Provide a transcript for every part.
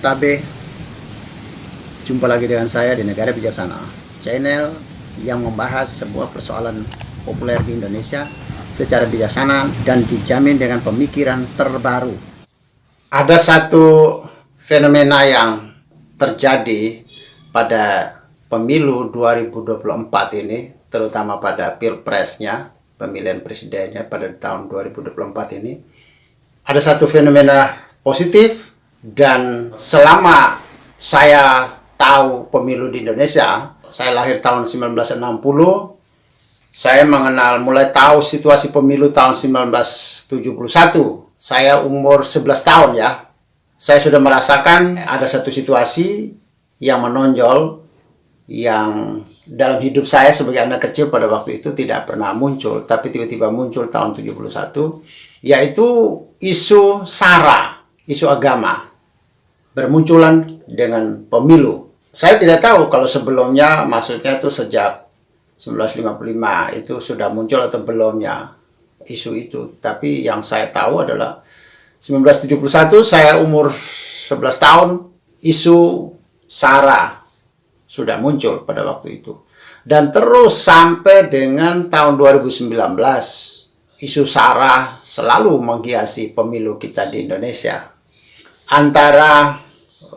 Tabe, jumpa lagi dengan saya di Negara Bijaksana, channel yang membahas sebuah persoalan populer di Indonesia secara bijaksana dan dijamin dengan pemikiran terbaru. Ada satu fenomena yang terjadi pada pemilu 2024 ini, terutama pada pilpresnya, pemilihan presidennya pada tahun 2024 ini. Ada satu fenomena positif, dan selama saya tahu pemilu di Indonesia, saya lahir tahun 1960, saya mulai tahu situasi pemilu tahun 1971. Saya umur 11 tahun ya. Saya sudah merasakan ada satu situasi yang menonjol, yang dalam hidup saya sebagai anak kecil pada waktu itu tidak pernah muncul, tapi tiba-tiba muncul tahun 71, yaitu isu SARA, isu agama, bermunculan dengan pemilu. Saya tidak tahu kalau sebelumnya, maksudnya itu sejak 1955 itu sudah muncul atau belumnya isu itu. Tapi yang saya tahu adalah 1971 saya umur 11 tahun, isu SARA sudah muncul pada waktu itu. Dan terus sampai dengan tahun 2019, isu SARA selalu menghiasi pemilu kita di Indonesia. Antara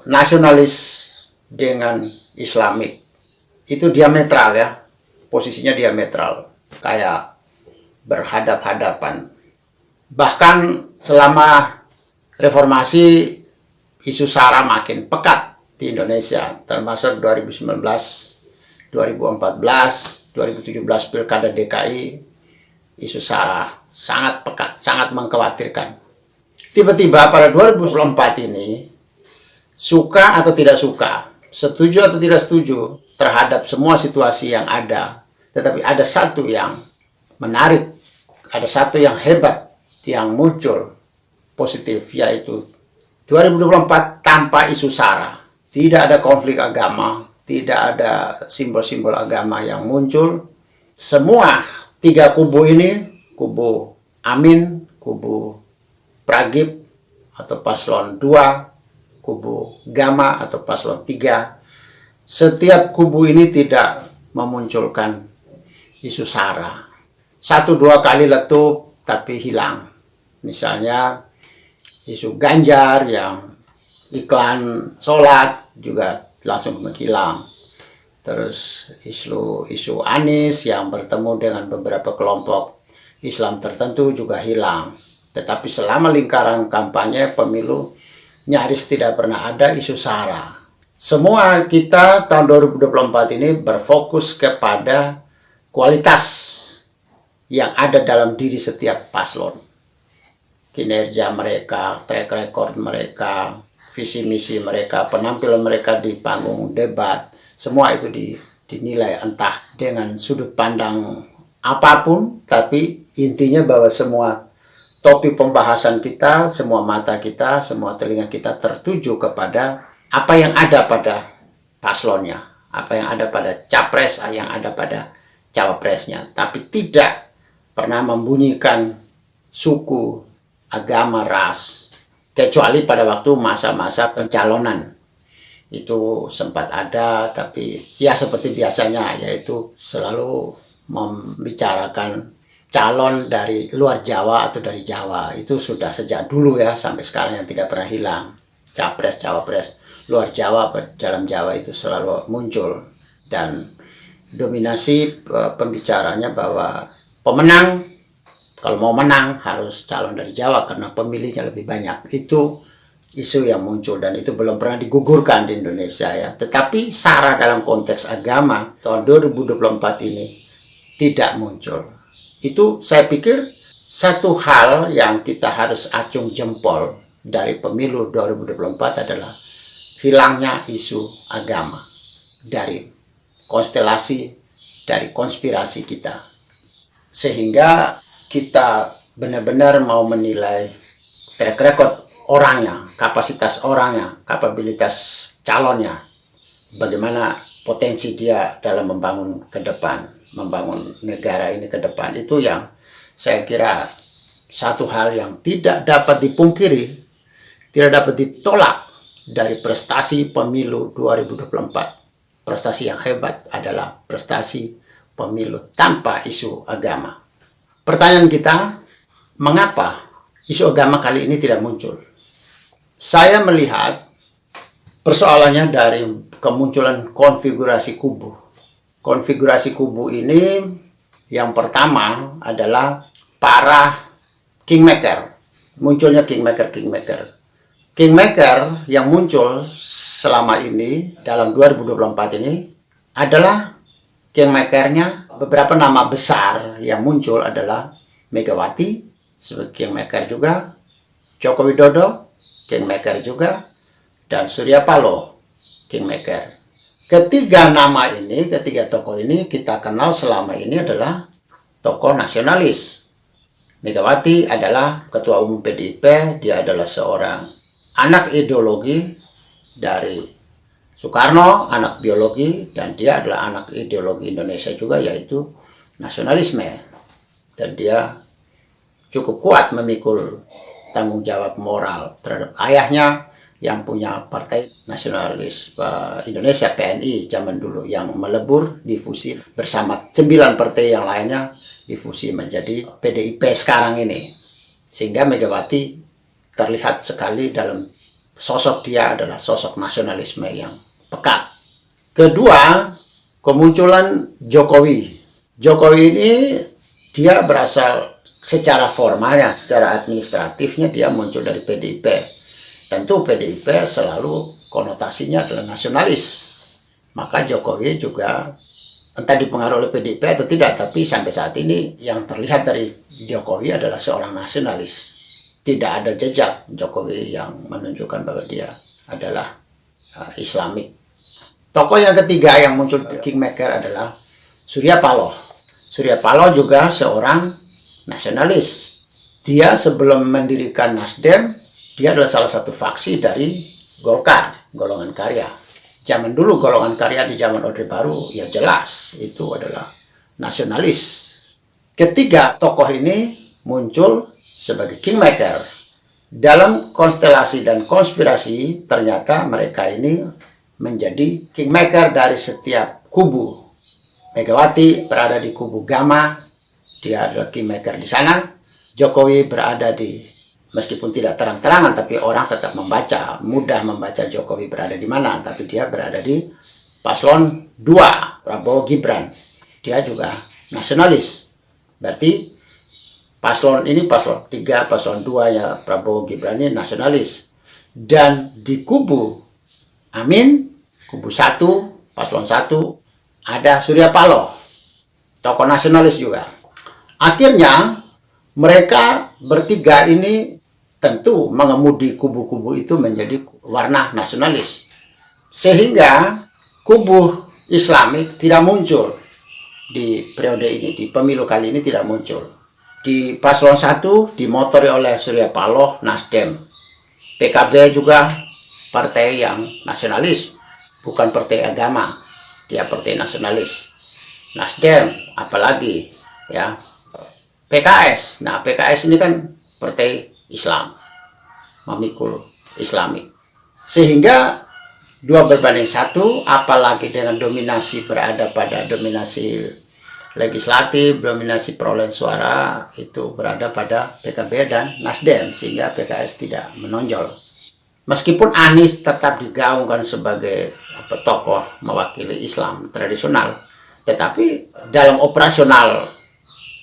nasionalis dengan Islamik itu diametral ya, posisinya diametral, kayak berhadap-hadapan. Bahkan selama reformasi, isu SARA makin pekat di Indonesia, termasuk 2019, 2014, 2017 Pilkada DKI, isu SARA sangat pekat, sangat mengkhawatirkan. Tiba-tiba pada 2024 ini, suka atau tidak suka, setuju atau tidak setuju terhadap semua situasi yang ada, tetapi ada satu yang menarik, ada satu yang hebat yang muncul positif, yaitu 2024 tanpa isu SARA. Tidak ada konflik agama, tidak ada simbol-simbol agama yang muncul. Semua tiga kubu ini, kubu Amin, kubu Pragib atau paslon 2, kubu Gama atau paslon 3, setiap kubu ini tidak memunculkan isu SARA. 1-2 kali letup tapi hilang. Misalnya isu Ganjar yang iklan sholat juga langsung menghilang. Terus isu Anies yang bertemu dengan beberapa kelompok Islam tertentu juga hilang. Tetapi selama lingkaran kampanye pemilu, nyaris tidak pernah ada isu SARA. Semua kita tahun 2024 ini berfokus kepada kualitas yang ada dalam diri setiap paslon. Kinerja mereka, track record mereka, visi misi mereka, penampilan mereka di panggung debat, semua itu dinilai entah dengan sudut pandang apapun, tapi intinya bahwa semua topik pembahasan kita, semua mata kita, semua telinga kita tertuju kepada apa yang ada pada paslonnya, apa yang ada pada capres, yang ada pada cawapresnya, tapi tidak pernah membunyikan suku, agama, ras, kecuali pada waktu masa-masa pencalonan. Itu sempat ada, tapi ya seperti biasanya, yaitu selalu membicarakan calon dari luar Jawa atau dari Jawa. Itu sudah sejak dulu ya, sampai sekarang yang tidak pernah hilang. Capres, cawapres, luar Jawa, dalam Jawa itu selalu muncul. Dan dominasi pembicaranya bahwa pemenang, kalau mau menang harus calon dari Jawa karena pemilihnya lebih banyak. Itu isu yang muncul dan itu belum pernah digugurkan di Indonesia ya. Tetapi SARA dalam konteks agama tahun 2024 ini tidak muncul. Itu saya pikir satu hal yang kita harus acung jempol dari pemilu 2024 adalah hilangnya isu agama dari konstelasi, dari konspirasi kita. Sehingga kita benar-benar mau menilai track record orangnya, kapasitas orangnya, kapabilitas calonnya, bagaimana potensi dia dalam membangun ke depan, membangun negara ini ke depan. Itu yang saya kira satu hal yang tidak dapat dipungkiri, tidak dapat ditolak dari prestasi pemilu 2024. Prestasi yang hebat adalah prestasi pemilu tanpa isu agama. Pertanyaan kita, mengapa isu agama kali ini tidak muncul? Saya melihat persoalannya dari kemunculan konfigurasi kubu. Konfigurasi kubu ini yang pertama adalah para kingmaker. Munculnya kingmaker. Kingmaker yang muncul selama ini dalam 2024 ini adalah kingmakernya beberapa nama besar yang muncul adalah Megawati sebagai kingmaker juga, Joko Widodo kingmaker juga, dan Surya Paloh kingmaker. Ketiga nama ini, ketiga tokoh ini kita kenal selama ini adalah tokoh nasionalis. Megawati adalah ketua umum PDIP, dia adalah seorang anak ideologi dari Soekarno, anak biologi, dan dia adalah anak ideologi Indonesia juga, yaitu nasionalisme. Dan dia cukup kuat memikul tanggung jawab moral terhadap ayahnya yang punya Partai Nasionalis Indonesia PNI zaman dulu, yang melebur difusi bersama 9 partai yang lainnya, difusi menjadi PDIP sekarang ini. Sehingga Megawati terlihat sekali dalam sosok dia adalah sosok nasionalisme yang pekat. Kedua, kemunculan Jokowi. Jokowi ini dia berasal secara formalnya, secara administratifnya dia muncul dari PDIP. Tentu PDIP selalu konotasinya adalah nasionalis. Maka Jokowi juga entah dipengaruhi oleh PDIP atau tidak, tapi sampai saat ini yang terlihat dari Jokowi adalah seorang nasionalis. Tidak ada jejak Jokowi yang menunjukkan bahwa dia adalah Islamik. Tokoh yang ketiga yang muncul kingmaker adalah Surya Paloh. Surya Paloh juga seorang nasionalis. Dia sebelum mendirikan Nasdem, dia adalah salah satu faksi dari Golkar, golongan karya. Zaman dulu golongan karya di zaman Orde Baru, ya jelas itu adalah nasionalis. Ketiga tokoh ini muncul sebagai kingmaker. Dalam konstelasi dan konspirasi, ternyata mereka ini menjadi kingmaker dari setiap kubu. Megawati berada di kubu Gama, dia adalah kingmaker di sana. Jokowi berada di, meskipun tidak terang-terangan, tapi orang tetap membaca, mudah membaca Jokowi berada di mana, tapi dia berada di paslon 2, Prabowo Gibran. Dia juga nasionalis. Berarti paslon ini, paslon 3, paslon 2 ya Prabowo Gibran ini nasionalis. Dan di kubu Amin, kubu 1, paslon 1, ada Surya Paloh, tokoh nasionalis juga. Akhirnya mereka bertiga ini tentu mengemudi kubu-kubu itu menjadi warna nasionalis. Sehingga kubu Islamik tidak muncul di periode ini, di pemilu kali ini tidak muncul. Di paslon 1 dimotori oleh Surya Paloh, Nasdem. PKB juga partai yang nasionalis, bukan partai agama, dia partai nasionalis. Nasdem, apalagi ya PKS. Nah, PKS ini kan partai Islam, memikul Islamik. Sehingga 2:1, apalagi dengan dominasi berada pada dominasi legislatif, dominasi perolehan suara itu berada pada PKB dan Nasdem, sehingga PKS tidak menonjol. Meskipun Anies tetap digaungkan sebagai tokoh mewakili Islam tradisional, tetapi dalam operasional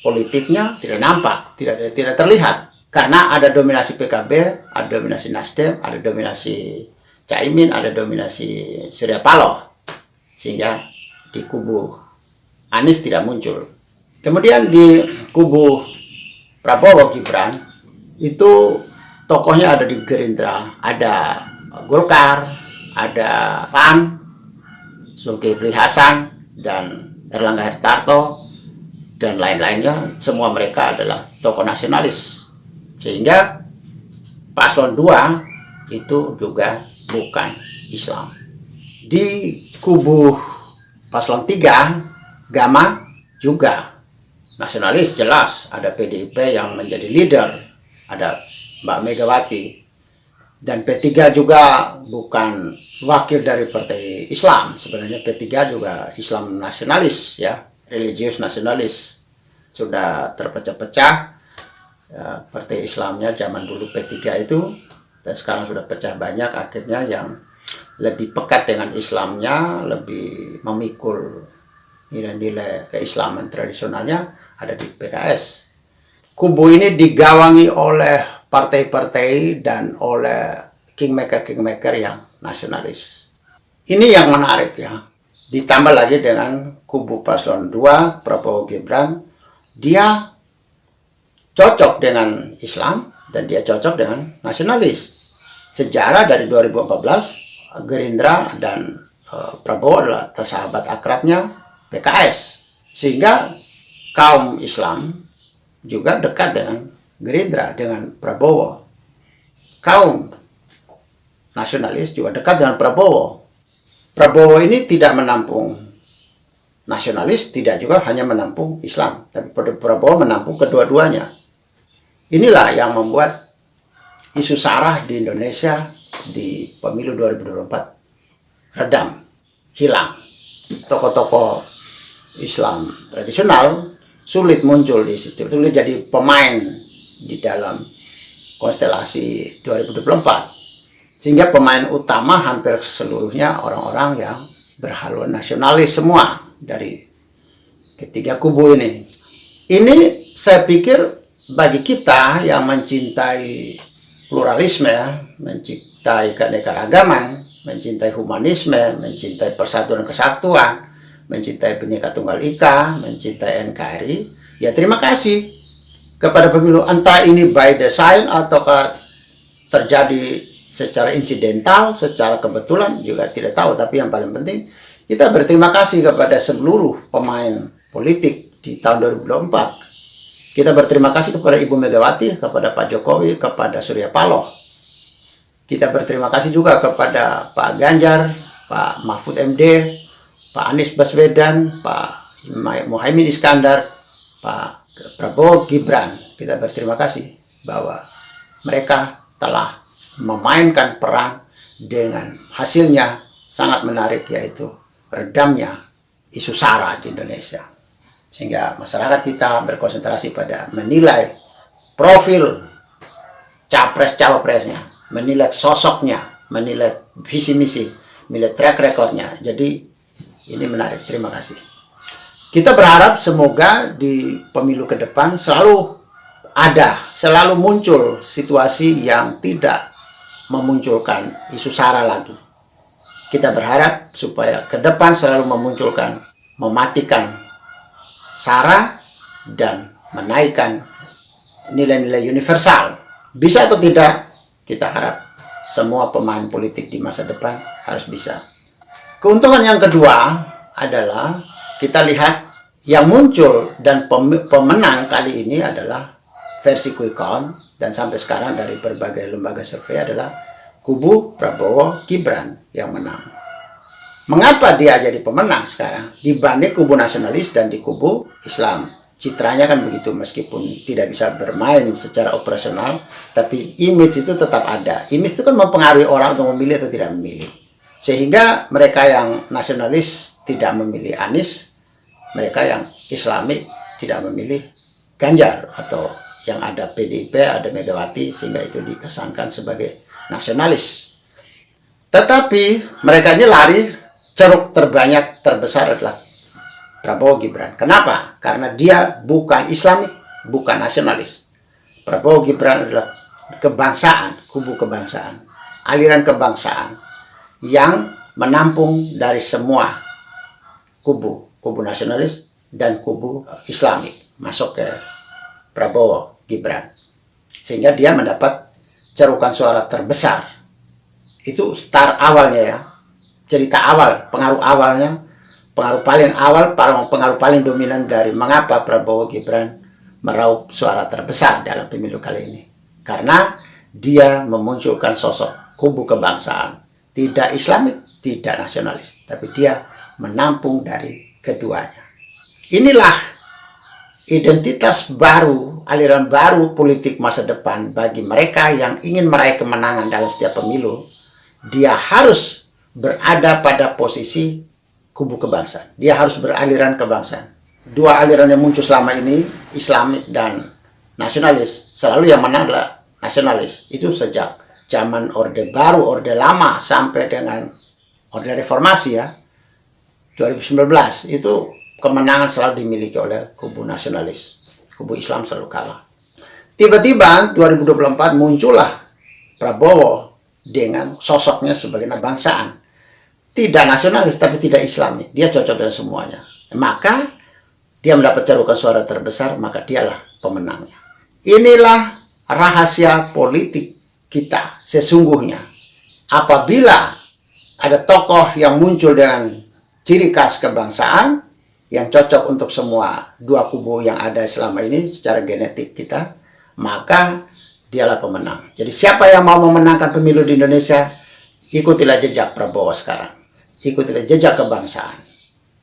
politiknya tidak nampak, tidak terlihat, karena ada dominasi PKB, ada dominasi Nasdem, ada dominasi Caimin, ada dominasi Surya Paloh, sehingga di kubu Anies tidak muncul. Kemudian di kubu Prabowo Gibran itu tokohnya ada di Gerindra, ada Golkar, ada PAN, Zulkifli Hasan, dan Erlangga Hartarto, dan lain-lainnya. Semua mereka adalah tokoh nasionalis. Sehingga paslon 2 itu juga bukan Islam. Di kubu paslon 3, Gama juga nasionalis jelas. Ada PDIP yang menjadi leader, ada Mbak Megawati. Dan P3 juga bukan wakil dari partai Islam. Sebenarnya P3 juga Islam nasionalis, ya, religius nasionalis. Sudah terpecah-pecah. Ya, partai Islamnya zaman dulu P3 itu, dan sekarang sudah pecah banyak. Akhirnya yang lebih pekat dengan Islamnya, lebih memikul nilai-nilai keislaman tradisionalnya ada di PKS. Kubu ini digawangi oleh partai-partai dan oleh kingmaker yang nasionalis. Ini yang menarik, ya. Ditambah lagi dengan kubu paslon 2 Prabowo Gibran, dia cocok dengan Islam dan dia cocok dengan nasionalis. Sejarah dari 2014 Gerindra dan Prabowo adalah sahabat akrabnya PKS, sehingga kaum Islam juga dekat dengan Gerindra, dengan Prabowo. Kaum nasionalis juga dekat dengan Prabowo. Prabowo ini tidak menampung nasionalis, tidak juga hanya menampung Islam, tapi Prabowo menampung kedua-duanya. Inilah yang membuat isu SARA di Indonesia di pemilu 2024 redam, hilang. Tokoh-tokoh Islam tradisional sulit muncul di situ, sulit jadi pemain di dalam konstelasi 2024, sehingga pemain utama hampir seluruhnya orang-orang yang berhaluan nasionalis semua dari ketiga kubu ini. Ini saya pikir bagi kita yang mencintai pluralisme, ya, mencintai keanekaragaman, mencintai humanisme, mencintai persatuan dan kesatuan, mencintai Bhinneka Tunggal Ika, mencintai NKRI, ya terima kasih kepada pemilu. Entah ini by design ataukah terjadi secara insidental, secara kebetulan, juga tidak tahu. Tapi yang paling penting, kita berterima kasih kepada seluruh pemain politik di tahun 2024. Kita berterima kasih kepada Ibu Megawati, kepada Pak Jokowi, kepada Surya Paloh. Kita berterima kasih juga kepada Pak Ganjar, Pak Mahfud MD, Pak Anies Baswedan, Pak Muhaimin Iskandar, Pak Prabowo Gibran. Kita berterima kasih bahwa mereka telah memainkan peran dengan hasilnya sangat menarik, yaitu redamnya isu SARA di Indonesia. Sehingga masyarakat kita berkonsentrasi pada menilai profil capres-cawapresnya, menilai sosoknya, menilai visi misi, menilai track recordnya. Jadi ini menarik. Terima kasih. Kita berharap semoga di pemilu ke depan selalu muncul situasi yang tidak memunculkan isu SARA lagi. Kita berharap supaya ke depan selalu mematikan SARA dan menaikkan nilai-nilai universal. Bisa atau tidak, kita harap semua pemain politik di masa depan harus bisa. Keuntungan yang kedua adalah kita lihat yang muncul dan pemenang kali ini adalah versi quick count, dan sampai sekarang dari berbagai lembaga survei adalah kubu Prabowo Gibran yang menang. Mengapa dia jadi pemenang sekarang dibanding kubu nasionalis dan di kubu Islam? Citranya kan begitu, meskipun tidak bisa bermain secara operasional, tapi image itu tetap ada. Image itu kan mempengaruhi orang untuk memilih atau tidak memilih. Sehingga mereka yang nasionalis tidak memilih Anies, mereka yang Islamik tidak memilih Ganjar, atau yang ada PDIP, ada Megawati, sehingga itu dikesankan sebagai nasionalis. Tetapi mereka ini lari, ceruk terbanyak, terbesar adalah Prabowo Gibran. Kenapa? Karena dia bukan Islamik, bukan nasionalis. Prabowo Gibran adalah kebangsaan, kubu kebangsaan, aliran kebangsaan yang menampung dari semua kubu nasionalis dan kubu Islamik masuk ke Prabowo Gibran, sehingga dia mendapat cerukan suara terbesar. Itu start awalnya, ya, cerita awal, pengaruh awalnya, pengaruh paling awal, pengaruh paling dominan dari mengapa Prabowo Gibran meraup suara terbesar dalam pemilu kali ini. Karena dia memunculkan sosok kubu kebangsaan, tidak Islamik, tidak nasionalis, tapi dia menampung dari keduanya. Inilah identitas baru, aliran baru politik masa depan bagi mereka yang ingin meraih kemenangan dalam setiap pemilu. Dia harus berada pada posisi kubu kebangsaan. Dia harus beraliran kebangsaan. Dua aliran yang muncul selama ini, Islamik dan nasionalis, selalu yang menang adalah nasionalis. Itu sejak zaman Orde Baru, Orde Lama, sampai dengan Orde Reformasi ya, 2019, itu kemenangan selalu dimiliki oleh kubu nasionalis. Kubu Islam selalu kalah. Tiba-tiba 2024 muncullah Prabowo dengan sosoknya sebagai kebangsaan. Tidak nasionalis tapi tidak Islami. Dia cocok dengan semuanya. Maka dia mendapat carukan suara terbesar, maka dialah pemenangnya. Inilah rahasia politik kita sesungguhnya. Apabila ada tokoh yang muncul dengan ciri khas kebangsaan yang cocok untuk semua dua kubu yang ada selama ini secara genetik kita, maka dialah pemenang. Jadi siapa yang mau memenangkan pemilu di Indonesia, ikutilah jejak Prabowo sekarang. Ikutilah jejak kebangsaan.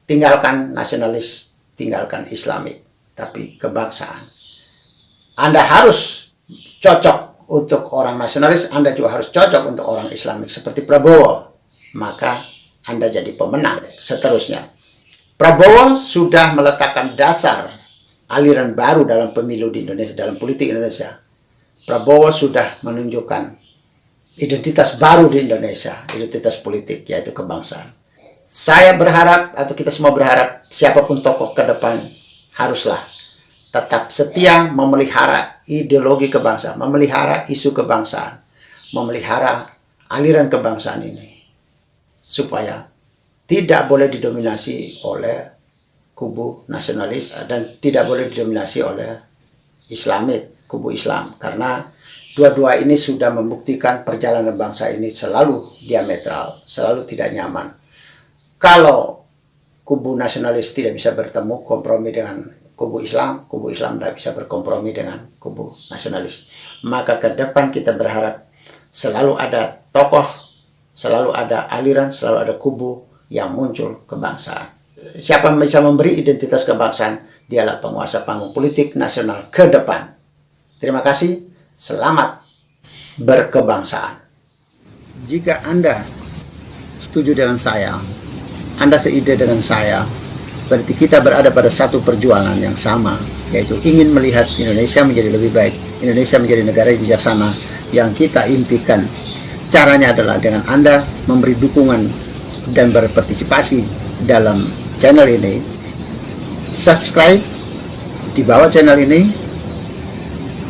Tinggalkan nasionalis, tinggalkan Islamik, tapi kebangsaan. Anda harus cocok untuk orang nasionalis, Anda juga harus cocok untuk orang Islamik seperti Prabowo. Maka Anda jadi pemenang. Seterusnya, Prabowo sudah meletakkan dasar aliran baru dalam pemilu di Indonesia, dalam politik Indonesia. Prabowo sudah menunjukkan identitas baru di Indonesia, identitas politik, yaitu kebangsaan. Saya berharap, atau kita semua berharap, siapapun tokoh ke depan haruslah tetap setia memelihara ideologi kebangsaan, memelihara isu kebangsaan, memelihara aliran kebangsaan ini, supaya tidak boleh didominasi oleh kubu nasionalis dan tidak boleh didominasi oleh Islamik, kubu Islam, karena dua-dua ini sudah membuktikan perjalanan bangsa ini selalu diametral, selalu tidak nyaman. Kalau kubu nasionalis tidak bisa bertemu kompromi dengan kubu Islam tidak bisa berkompromi dengan kubu nasionalis. Maka ke depan kita berharap selalu ada tokoh, selalu ada aliran, selalu ada kubu yang muncul kebangsaan. Siapa yang bisa memberi identitas kebangsaan, dialah penguasa panggung politik nasional ke depan. Terima kasih, selamat berkebangsaan. Jika Anda setuju dengan saya, Anda seide dengan saya, berarti kita berada pada satu perjuangan yang sama, yaitu ingin melihat Indonesia menjadi lebih baik, Indonesia menjadi negara yang bijaksana yang kita impikan. Caranya adalah dengan Anda memberi dukungan dan berpartisipasi dalam channel ini. Subscribe di bawah channel ini,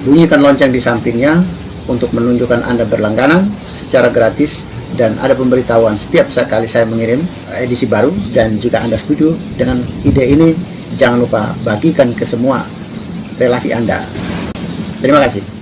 bunyikan lonceng di sampingnya untuk menunjukkan Anda berlangganan secara gratis, dan ada pemberitahuan setiap kali saya mengirim edisi baru. Dan jika Anda setuju dengan ide ini, jangan lupa bagikan ke semua relasi Anda. Terima kasih.